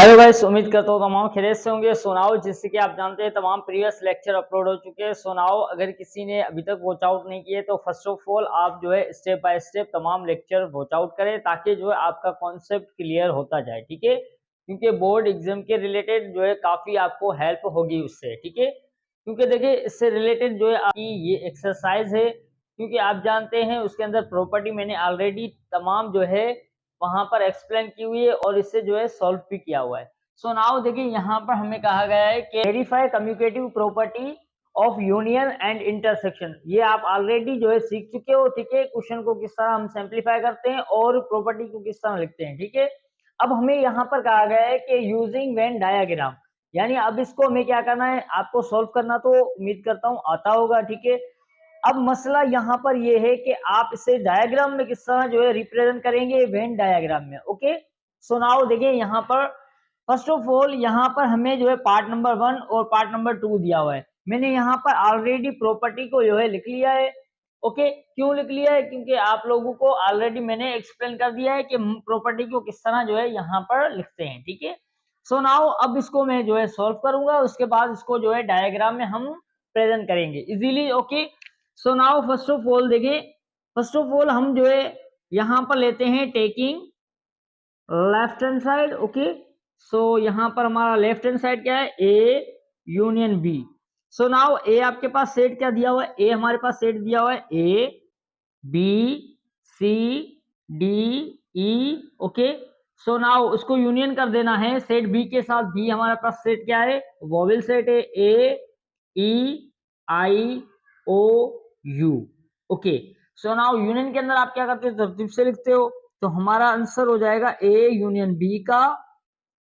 Hello guys, उम्मीद करता हूँ तमाम खैरियत से होंगे। सुनाओ, जिससे कि आप जानते हैं तमाम प्रीवियस लेक्चर अपलोड हो चुके हैं। सुनाओ, अगर किसी ने अभी तक वॉच आउट नहीं किए तो फर्स्ट ऑफ ऑल आप जो है स्टेप बाय स्टेप तमाम लेक्चर वॉच आउट करें, ताकि जो है आपका कॉन्सेप्ट क्लियर होता जाए। ठीक है, क्योंकि बोर्ड एग्जाम के रिलेटेड जो है काफी आपको हेल्प होगी उससे। ठीक है, क्योंकि देखिए इससे रिलेटेड जो है आपकी ये एक्सरसाइज है, क्योंकि आप जानते हैं उसके अंदर प्रॉपर्टी मैंने ऑलरेडी तमाम जो है वहां पर एक्सप्लेन की हुई है और इससे जो है सॉल्व भी किया हुआ है। सो नाउ देखिए यहाँ पर हमें कहा गया है कि verify commutative property of union and intersection. ये आप ऑलरेडी जो है सीख चुके हो। ठीक है, क्वेश्चन को किस तरह हम सिंप्लीफाई करते हैं और प्रॉपर्टी को किस तरह लिखते हैं। ठीक है, अब हमें यहाँ पर कहा गया है कि यूजिंग वेन डायाग्राम, यानी अब इसको हमें क्या करना है, आपको सॉल्व करना तो उम्मीद करता हूँ आता होगा। ठीक है, अब मसला यहाँ पर ये है कि आप इसे डायग्राम में किस तरह जो है रिप्रेजेंट करेंगे, वेन डायग्राम में। ओके, सो नाउ देखिए यहाँ पर फर्स्ट ऑफ ऑल यहाँ पर हमें जो है पार्ट नंबर 1 और पार्ट नंबर 2 दिया हुआ है। मैंने यहाँ पर ऑलरेडी प्रॉपर्टी को जो है लिख लिया है। ओके, क्यों लिख लिया है, क्योंकि आप लोगों को ऑलरेडी मैंने एक्सप्लेन कर दिया है कि प्रॉपर्टी को किस तरह जो है यहाँ पर लिखते हैं। ठीक है, सो नाउ अब इसको मैं जो है सॉल्व करूंगा, उसके बाद इसको जो है डायग्राम में हम प्रेजेंट करेंगे easily. Okay, so now first of all देखिए, फर्स्ट ऑफ ऑल हम जो है यहाँ पर लेते हैं taking left hand side. Okay, so यहाँ पर हमारा लेफ्ट हैंड साइड क्या है, A union B. So now A आपके पास सेट क्या दिया हुआ है, ए हमारे पास सेट दिया हुआ है A B C D E. Okay, so now उसको यूनियन कर देना है सेट बी के साथ। बी हमारे पास सेट क्या है, वोवेल सेट है, A E I O U. Okay, so now union के अंदर आप क्या करते हो, तरतीब से लिखते हो, तो हमारा आंसर हो जाएगा ए यूनियन बी का।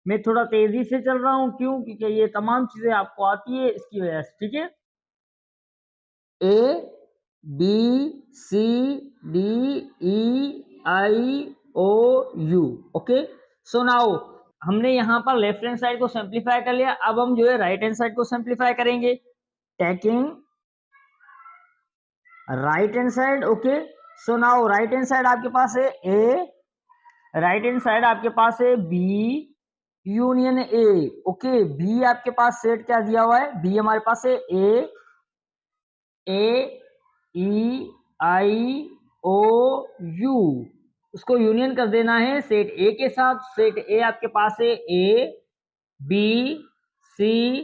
मैं थोड़ा तेजी से चल रहा हूं, क्यों, क्योंकि ये तमाम चीजें आपको आती है इसकी वजह से। ठीक है, A B C D E I O U. Okay, so now हमने यहाँ पर लेफ्ट हैंड साइड को सिंप्लीफाई कर लिया। अब हम जो है राइट हैंड साइड को सिंप्लीफाई करेंगे, taking right hand side. Okay, so now right hand side आपके पास है ए, राइट हैंड साइड आपके पास है B union A. Okay, B आपके पास सेट क्या दिया हुआ है, बी हमारे पास है A E I O you. उसको यूनियन कर देना है सेट ए के साथ। सेट ए आपके पास है A B C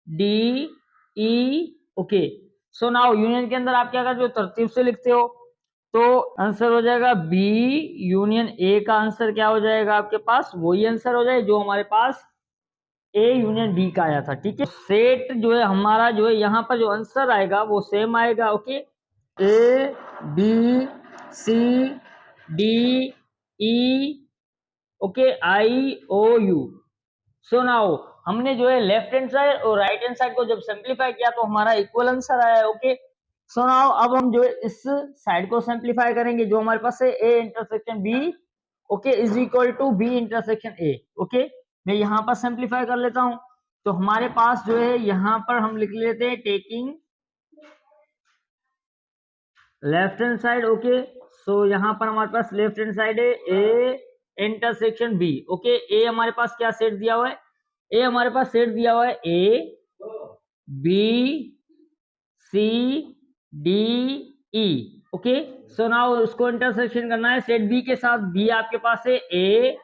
D E. Okay, so now union के अंदर आप क्या करते हो, तरतीब से लिखते हो, तो आंसर हो जाएगा बी यूनियन ए का आंसर क्या हो जाएगा आपके पास, वही आंसर हो जाए जो हमारे पास ए यूनियन बी का आया था। ठीक है, सेट जो है हमारा जो है यहाँ पर जो आंसर आएगा वो सेम आएगा। Okay, A B C D E okay I O U. So now हमने जो है लेफ्ट हैंड साइड और राइट हैंड साइड को जब सिंप्लीफाई किया तो हमारा इक्वल आंसर आया है। ओके, सो नाउ अब हम जो है इस साइड को सिंप्लीफाई करेंगे, जो हमारे पास है A intersection B okay is equal to B intersection A. Okay, मैं यहाँ पर सिंप्लीफाई कर लेता हूं, तो हमारे पास जो है यहाँ पर हम लिख लेते हैं taking left hand side. Okay, so यहाँ पर हमारे पास लेफ्ट हैंड साइड है A intersection B. Okay, A हमारे पास क्या सेट दिया हुआ है, ए हमारे पास सेट दिया हुआ है A B C D E. Okay, so now उसको इंटरसेक्शन करना है सेट बी के साथ। बी आपके पास है A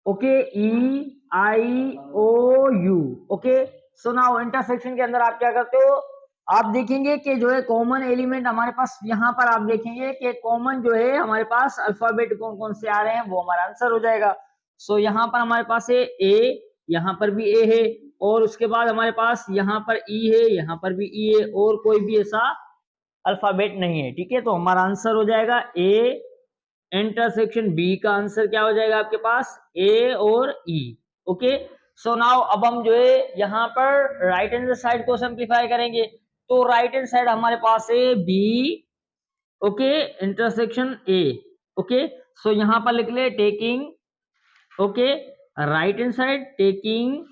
okay E I O U. Okay, so now intersection के अंदर आप क्या करते हो, आप देखेंगे कि जो है कॉमन एलिमेंट हमारे पास यहाँ पर आप देखेंगे कि कॉमन जो है हमारे पास अल्फाबेट कौन कौन से आ रहे हैं, वो हमारा आंसर हो जाएगा। सो यहाँ पर हमारे पास है ए, यहाँ पर भी ए है, और उसके बाद हमारे पास यहाँ पर ई है, यहाँ पर भी ई है, और कोई भी ऐसा अल्फाबेट नहीं है। ठीक है, तो हमारा आंसर हो जाएगा ए इंटरसेक्शन बी का आंसर क्या हो जाएगा आपके पास, ए और ई। ओके, सो नाउ अब हम जो है यहाँ पर राइट हैंड साइड को सिंप्लीफाई करेंगे, तो राइट हैंड साइड हमारे पास है B okay intersection A. Okay, so यहाँ पर लिख ले taking okay right hand side, taking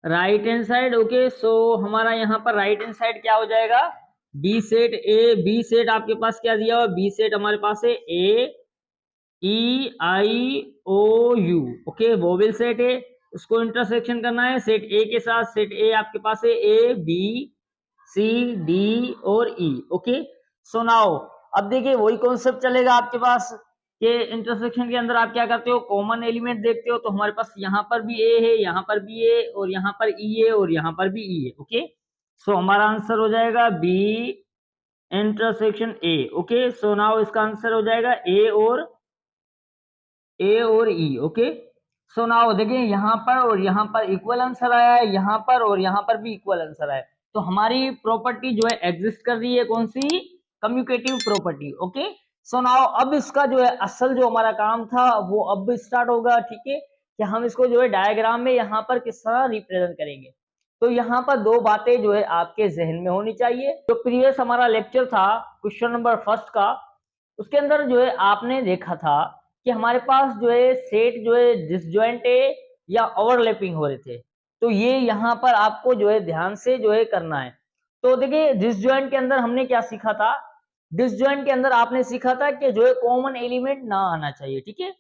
right hand side. Okay, so हमारा यहाँ पर राइट हैंड साइड क्या हो जाएगा, B set A. B set आपके पास क्या दिया हुआ, बी सेट हमारे पास है ए EIOU, ओके, वोवेल सेट है, उसको इंटरसेक्शन करना है सेट ए के साथ। सेट ए आपके पास है ABCD और E, ओके। सो नाउ अब देखिए वही कॉन्सेप्ट चलेगा आपके पास कि इंटरसेक्शन के अंदर आप क्या करते हो, कॉमन एलिमेंट देखते हो। तो हमारे पास यहाँ पर भी ए है, यहाँ पर भी ए, और यहाँ पर ई है, और यहाँ पर भी ई है, ओके। सो हमारा आंसर हो जाएगा B intersection A, okay. So now इसका आंसर हो जाएगा ए और ई, ओके। सो नाउ देखिए यहाँ पर और यहाँ पर इक्वल आंसर आया है, यहाँ पर और यहाँ पर भी इक्वल आंसर आया है। तो हमारी प्रॉपर्टी जो है एग्जिस्ट कर रही है, कौन सी, commutative property, okay. So now अब इसका जो है असल जो हमारा काम था वो अब स्टार्ट होगा, ठीक है, कि हम इसको जो है डायग्राम में यहाँ पर किस तरह रिप्रेजेंट करेंगे। तो यहाँ पर दो बातें जो है आपके जहन में होनी चाहिए। जो प्रीवियस हमारा लेक्चर था क्वेश्चन नंबर फर्स्ट का, उसके अंदर जो है आपने देखा था कि हमारे पास जो है सेट जो है डिसजॉइंट है या ओवरलैपिंग हो रहे थे। तो ये यहाँ पर आपको जो है ध्यान से जो है करना है। तो देखिए डिसजॉइंट के अंदर हमने क्या सीखा था, डिसजॉइंट के अंदर आपने सीखा था कि जो है कॉमन एलिमेंट ना आना चाहिए, ठीक है।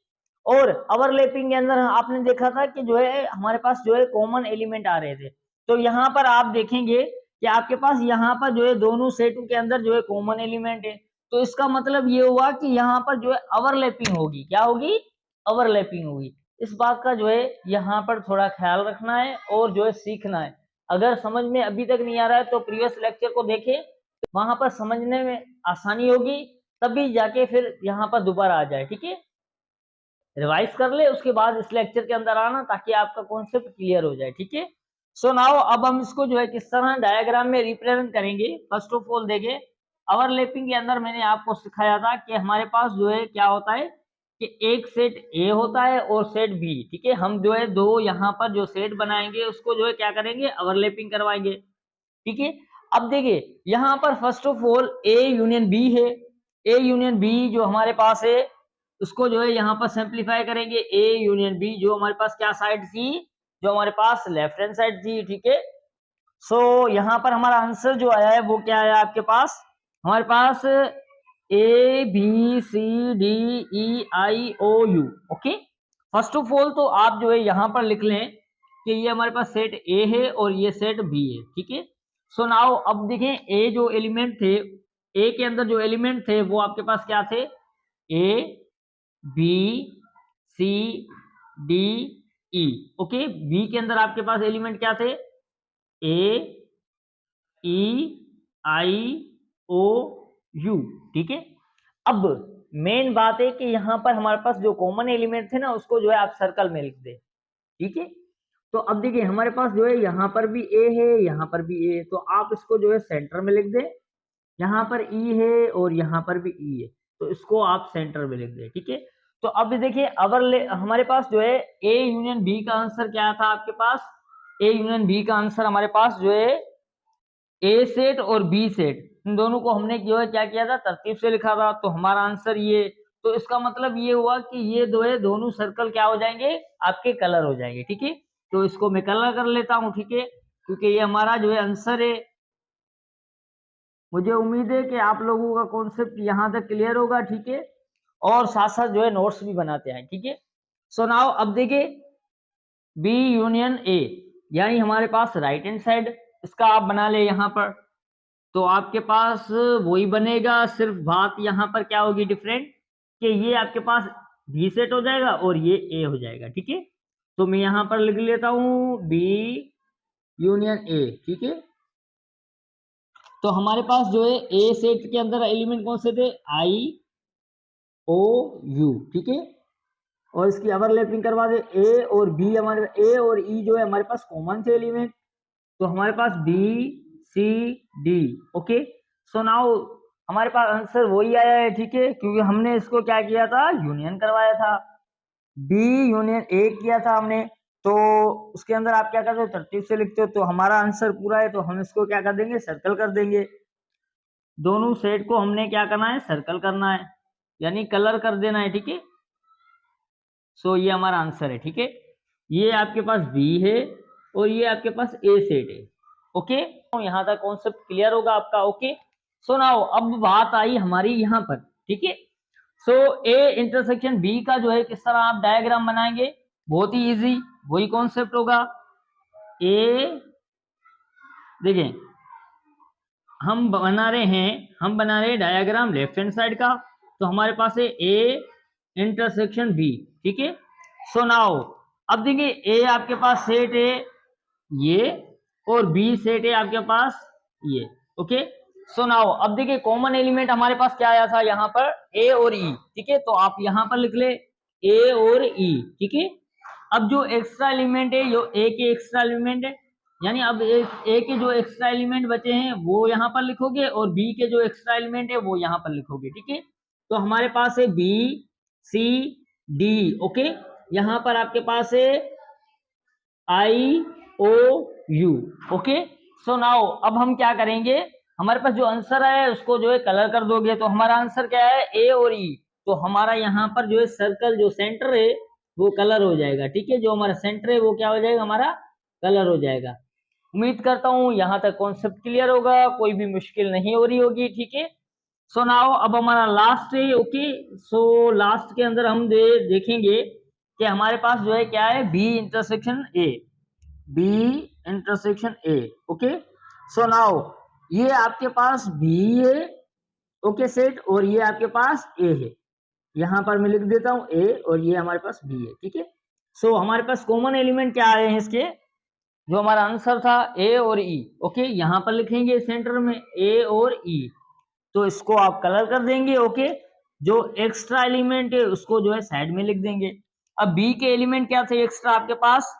और ओवरलैपिंग के अंदर आपने देखा था कि जो है हमारे पास जो है कॉमन एलिमेंट आ रहे थे। तो यहाँ पर आप देखेंगे कि आपके पास यहाँ पर जो है दोनों सेटों के अंदर जो है कॉमन एलिमेंट है। तो इसका मतलब ये हुआ कि यहाँ पर जो है ओवरलैपिंग होगी, क्या होगी, ओवरलैपिंग होगी। इस बात का जो है यहाँ पर थोड़ा ख्याल रखना है और जो है सीखना है। अगर समझ में अभी तक नहीं आ रहा है तो प्रीवियस लेक्चर को देखें, वहां पर समझने में आसानी होगी, तभी जाके फिर यहाँ पर दोबारा आ जाए, ठीक है। रिवाइज कर ले, उसके बाद इस लेक्चर के अंदर आना ताकि आपका कॉन्सेप्ट क्लियर हो जाए, ठीक है। सो नाउ अब हम इसको जो है किस तरह डायग्राम में रिप्रेजेंट करेंगे। फर्स्ट ऑफ ऑल देखिए ओवरलैपिंग के अंदर मैंने आपको सिखाया था कि हमारे पास जो है क्या होता है कि एक सेट ए होता है और सेट बी, ठीक है। हम जो है दो यहाँ पर जो सेट बनाएंगे उसको जो है क्या करेंगे, ओवरलैपिंग करवाएंगे, ठीक है। अब देखिए यहाँ पर first of all A union B है, ए यूनियन बी जो हमारे पास है उसको जो है यहाँ पर सिंप्लीफाई करेंगे। ए यूनियन बी जो हमारे पास क्या साइड थी, जो हमारे पास लेफ्ट हैंड साइड थी, ठीक है। सो यहाँ पर हमारा आंसर जो आया है वो क्या आया आपके पास, हमारे पास ABCDEIOU, okay. First of all तो आप जो है यहाँ पर लिख लें कि ये हमारे पास सेट ए है और ये सेट बी है, ठीक है। सो नाउ अब देखें ए जो एलिमेंट थे, ए के अंदर जो एलिमेंट थे वो आपके पास क्या थे, ABCDE, ओके। बी के अंदर आपके पास एलिमेंट क्या थे, AEIOU, ठीक है। अब मेन बात है कि यहाँ पर हमारे पास जो कॉमन एलिमेंट थे ना उसको जो है आप सर्कल में लिख दे, ठीक है। तो अब देखिए हमारे पास जो है यहाँ पर भी ए है, यहाँ पर भी ए है, तो आप इसको जो है सेंटर में लिख दे। यहाँ पर ई है और यहाँ पर भी ई है, तो इसको आप सेंटर में लिख दे, ठीक है। तो अब देखिए हमारे पास जो है ए यूनियन बी का आंसर क्या था आपके पास, ए यूनियन बी का आंसर हमारे पास जो है ए सेट और बी सेट, इन दोनों को हमने जो है क्या किया था, तरतीब से लिखा था। तो हमारा आंसर ये, तो इसका मतलब ये हुआ कि ये दो है दोनों सर्कल क्या हो जाएंगे, आपके कलर हो जाएंगे, ठीक है। तो इसको मैं कलर कर लेता हूं, ठीक है, क्योंकि ये हमारा जो है आंसर है। मुझे उम्मीद है कि आप लोगों का कॉन्सेप्ट यहाँ तक क्लियर होगा, ठीक है। और साथ साथ जो है नोट्स भी बनाते हैं, ठीक है। सो नाउ अब देखिए बी यूनियन ए, यानी हमारे पास राइट हैंड साइड इसका आप बना ले यहाँ पर, तो आपके पास वही बनेगा, सिर्फ बात यहाँ पर क्या होगी डिफरेंट, कि ये आपके पास बी सेट हो जाएगा और ये ए हो जाएगा, ठीक है। तो मैं यहाँ पर लिख लेता हूँ बी यूनियन ए, ठीक है। तो हमारे पास जो है ए सेट के अंदर एलिमेंट कौन से थे, IOU, ठीक है। और इसकी ओवरलैपिंग करवा दे, ए और बी, हमारे ए और ई जो है हमारे पास कॉमन थे एलिमेंट, तो हमारे पास BCD, ओके। सो नाउ हमारे पास आंसर वही आया है, ठीक है, क्योंकि हमने इसको क्या किया था, यूनियन करवाया था, बी यूनियन ए किया था हमने। तो उसके अंदर आप क्या करते हो, तरतीब से लिखते हो, तो हमारा आंसर पूरा है, तो हम इसको क्या कर देंगे, सर्कल कर देंगे। दोनों सेट को हमने क्या करना है, सर्कल करना है, यानी कलर कर देना है, ठीक है। सो ये हमारा आंसर है, ठीक है। ये आपके पास बी है और ये आपके पास ए सेट है, ओके। तो यहाँ तक कॉन्सेप्ट क्लियर होगा आपका, ओके। सो नाउ अब बात आई हमारी यहाँ पर, ठीक है। सो ए इंटरसेक्शन बी का जो है किस तरह आप डायग्राम बनाएंगे, बहुत ही इजी, वही कॉन्सेप्ट होगा। ए देखें, हम बना रहे हैं डायग्राम लेफ्ट हैंड साइड का, तो हमारे पास है ए इंटरसेक्शन बी, ठीक है। सो नाउ अब देखिए ए आपके पास सेट है ये, और बी सेट है आपके पास ये, ओके। सो नाउ अब देखिए कॉमन एलिमेंट हमारे पास क्या आया था यहाँ पर, ए और ई, ठीक है। तो आप यहाँ पर लिख ले ए और ई, ठीक है। अब जो एक्स्ट्रा एलिमेंट है, जो ए के एक्स्ट्रा एलिमेंट है, यानी अब ए के जो एक्स्ट्रा एलिमेंट बचे हैं वो यहाँ पर लिखोगे, और बी के जो एक्स्ट्रा एलिमेंट है वो यहाँ पर लिखोगे, ठीक है। तो हमारे पास है बी सी डी, ओके। यहाँ पर आपके पास है आई O U, okay. So now अब हम क्या करेंगे, हमारे पास जो आंसर है उसको जो है कलर कर दोगे, तो हमारा आंसर क्या है, ए और ई। तो हमारा यहाँ पर जो है सर्कल, जो सेंटर है वो कलर हो जाएगा, ठीक है। जो हमारा सेंटर है वो क्या हो जाएगा, हमारा कलर हो जाएगा। उम्मीद करता हूँ यहाँ तक कॉन्सेप्ट क्लियर होगा, कोई भी मुश्किल नहीं हो रही होगी, ठीक है। सो नाउ अब हमारा लास्ट है, ओके। सो लास्ट के अंदर हम देखेंगे कि हमारे पास जो है क्या है, B intersection A, B intersection A, okay. So now ये आपके पास बी है, ओके सेट, और ये आपके पास ए है। यहां पर मैं लिख देता हूं ए, और ये हमारे पास बी है, ठीक है। सो हमारे पास कॉमन एलिमेंट क्या आए हैं इसके, जो हमारा आंसर था ए और ई, ओके। यहां पर लिखेंगे सेंटर में ए और ई, तो इसको आप कलर कर देंगे, ओके। जो एक्स्ट्रा एलिमेंट है उसको जो है साइड में लिख देंगे। अब बी के एलिमेंट क्या थे एक्स्ट्रा आपके पास,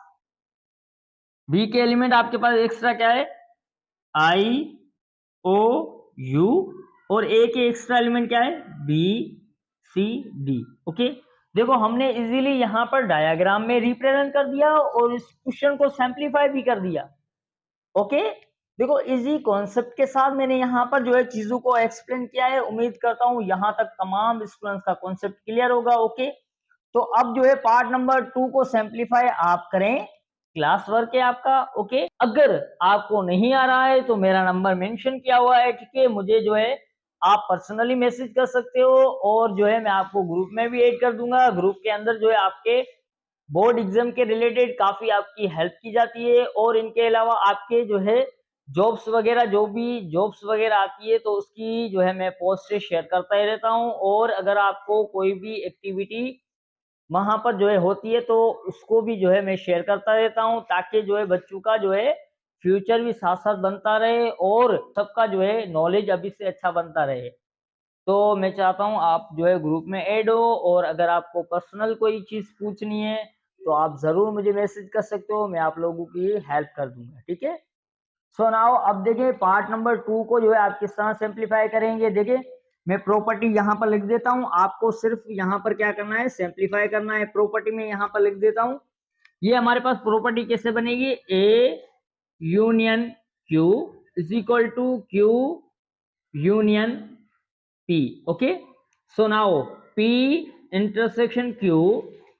बी के एलिमेंट आपके पास एक्स्ट्रा क्या है, आई ओ यू, और ए के एक्स्ट्रा एलिमेंट क्या है, बी सी डी, ओके। देखो हमने इजीली यहाँ पर डायग्राम में रिप्रेजेंट कर दिया, और इस क्वेश्चन को सिंपलीफाई भी कर दिया, ओके। देखो इजी कॉन्सेप्ट के साथ मैंने यहाँ पर जो है चीजों को एक्सप्लेन किया है। उम्मीद करता हूँ यहाँ तक तमाम स्टूडेंट्स का कॉन्सेप्ट क्लियर होगा, ओके। तो अब जो है पार्ट नंबर 2 को सिंपलीफाई आप करें, क्लास वर्क है आपका, ओके। अगर आपको नहीं आ रहा है तो मेरा नंबर मेंशन किया हुआ है, ठीक है। मुझे जो है आप पर्सनली मैसेज कर सकते हो, और जो है मैं आपको ग्रुप में भी ऐड कर दूंगा। ग्रुप के अंदर जो है आपके बोर्ड एग्जाम के रिलेटेड काफी आपकी हेल्प की जाती है, और इनके अलावा आपके जो है जॉब्स वगैरह, जो भी जॉब्स वगैरह आती है तो उसकी जो है मैं पोस्ट से शेयर करता ही रहता हूँ। और अगर आपको कोई भी एक्टिविटी वहां पर जो है होती है तो उसको भी जो है मैं शेयर करता रहता हूँ, ताकि जो है बच्चों का जो है फ्यूचर भी साथ साथ बनता रहे, और सबका जो है नॉलेज अभी से अच्छा बनता रहे। तो मैं चाहता हूँ आप जो है ग्रुप में ऐड हो, और अगर आपको पर्सनल कोई चीज पूछनी है तो आप जरूर मुझे मैसेज कर सकते हो, मैं आप लोगों की हेल्प कर दूंगा, ठीक है। सो नाउ अब देखिए पार्ट नंबर 2 को जो है आप किस तरह सिंप्लीफाई करेंगे। देखिए मैं प्रॉपर्टी यहाँ पर लिख देता हूँ, आपको सिर्फ यहाँ पर क्या करना है, सिंप्लीफाई करना है। प्रॉपर्टी में यहाँ पर लिख देता हूँ, ये हमारे पास प्रॉपर्टी कैसे बनेगी, A union Q is equal to Q union P, okay. So now P intersection Q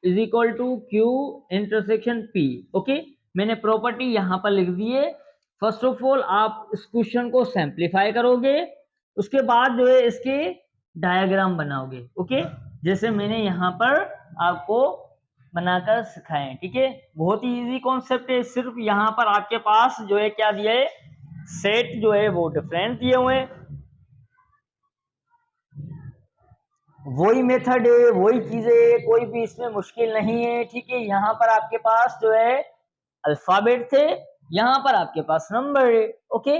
is equal to Q intersection P, okay. मैंने प्रॉपर्टी यहां पर लिख दी है। फर्स्ट ऑफ ऑल आप इस क्वेश्चन को सिंप्लीफाई करोगे, उसके बाद जो है इसके डायग्राम बनाओगे, ओके। जैसे मैंने यहाँ पर आपको बनाकर सिखाए, ठीक है। बहुत ही इजी कॉन्सेप्ट है, सिर्फ यहाँ पर आपके पास जो है क्या दिया है, सेट जो है वो डिफरेंट दिए हुए हैं, वही मेथड है, वही चीजें, कोई भी इसमें मुश्किल नहीं है, ठीक है। यहाँ पर आपके पास जो है अल्फाबेट थे, यहाँ पर आपके पास नंबर है, ओके।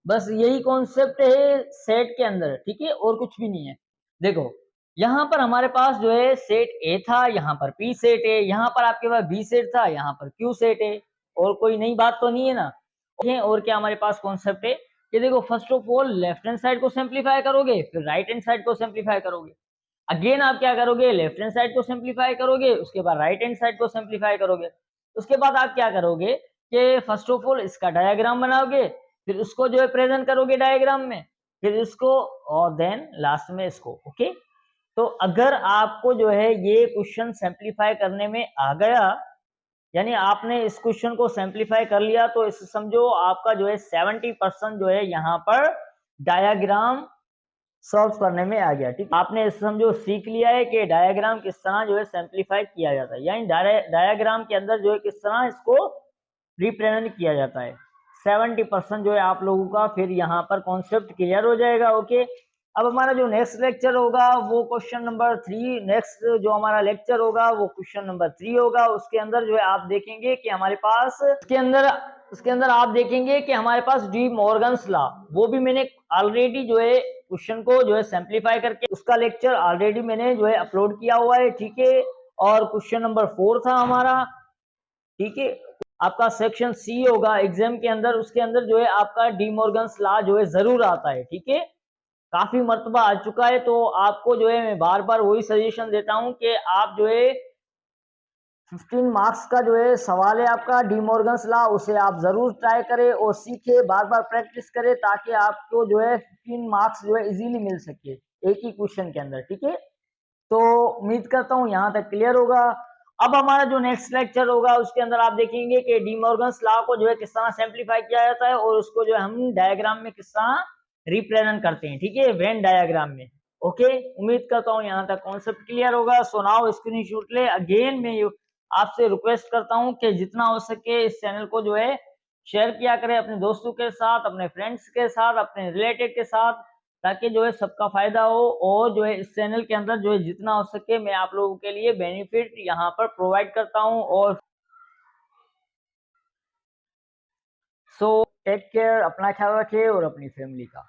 बस यही कॉन्सेप्ट है सेट के अंदर, ठीक है, और कुछ भी नहीं है। देखो यहाँ पर हमारे पास जो है सेट ए था, यहाँ पर पी सेट है, यहाँ पर आपके पास बी सेट था, यहाँ पर क्यू सेट है, और कोई नई बात तो नहीं है ना। और क्या हमारे पास कॉन्सेप्ट है कि देखो first of all left hand side को सिंप्लीफाई करोगे, फिर राइट हैंड साइड को सिंप्लीफाई करोगे। अगेन आप क्या करोगे, लेफ्ट हैंड साइड को सिंप्लीफाई करोगे, उसके बाद राइट हैंड साइड को सिंप्लीफाई करोगे। उसके बाद आप क्या करोगे कि फर्स्ट ऑफ ऑल इसका डायग्राम बनाओगे, फिर उसको जो है प्रेजेंट करोगे डायग्राम में, फिर इसको, और देन लास्ट में इसको, ओके। तो अगर आपको जो है ये क्वेश्चन सिंप्लीफाई करने में आ गया, यानी आपने इस क्वेश्चन को सिंप्लीफाई कर लिया, तो इसे समझो आपका जो है 70% जो है यहाँ पर डायग्राम सॉल्व करने में आ गया। ठीक, आपने समझो सीख लिया है कि डायग्राम किस तरह जो है सिंप्लीफाई किया जाता है, यानी डायग्राम के अंदर जो है किस तरह इसको रिप्रेजेंट किया जाता है। 70% जो है आप लोगों का फिर यहाँ पर कॉन्सेप्ट क्लियर हो जाएगा। ओके, अब हमारा जो नेक्स्ट लेक्चर होगा वो क्वेश्चन नंबर 3, नेक्स्ट जो हमारा लेक्चर होगा वो क्वेश्चन नंबर 3 होगा। उसके अंदर जो है आप देखेंगे कि हमारे पास उसके अंदर आप देखेंगे कि हमारे पास डी मॉर्गन्स लॉ, वो भी मैंने ऑलरेडी जो है क्वेश्चन को जो है सिंप्लीफाई करके उसका लेक्चर ऑलरेडी मैंने जो है अपलोड किया हुआ है। ठीक है, और क्वेश्चन नंबर 4 था हमारा। ठीक है, आपका सेक्शन सी होगा एग्जाम के अंदर, उसके अंदर जो है आपका डी मॉर्गन्स लॉ जो है जरूर आता है। ठीक है, काफी मर्तबा आ चुका है, तो आपको जो है मैं बार बार वही सजेशन देता हूं कि आप जो है 15 मार्क्स का जो है सवाल है आपका डी मॉर्गन्स लॉ, उसे आप जरूर ट्राई करें और सीखे, बार बार प्रैक्टिस करें, ताकि आपको जो है 15 मार्क्स जो है इजीली मिल सके एक ही क्वेश्चन के अंदर। ठीक है, तो उम्मीद करता हूं यहां तक क्लियर होगा। अब हमारा जो नेक्स्ट लेक्चर होगा उसके अंदर आप देखेंगे कि डी मॉर्गन्स लॉ को जो है किस तरह सिंप्लीफाई किया जाता है और उसको जो है हम डायग्राम में किस तरह रिप्रेजेंट करते हैं। ठीक है, वेन डायग्राम में। ओके, उम्मीद करता हूं यहां तक कॉन्सेप्ट क्लियर होगा। सो नाउ स्क्रीनशॉट ले। अगेन मैं आपसे रिक्वेस्ट करता हूं कि जितना हो सके इस चैनल को जो है शेयर किया करें अपने दोस्तों के साथ, अपने फ्रेंड्स के साथ, अपने रिलेटेड के साथ, ताकि जो है सबका फायदा हो। और जो है इस चैनल के अंदर जो है जितना हो सके मैं आप लोगों के लिए बेनिफिट यहाँ पर प्रोवाइड करता हूँ। और सो टेक केयर, अपना ख्याल रखिए और अपनी फैमिली का।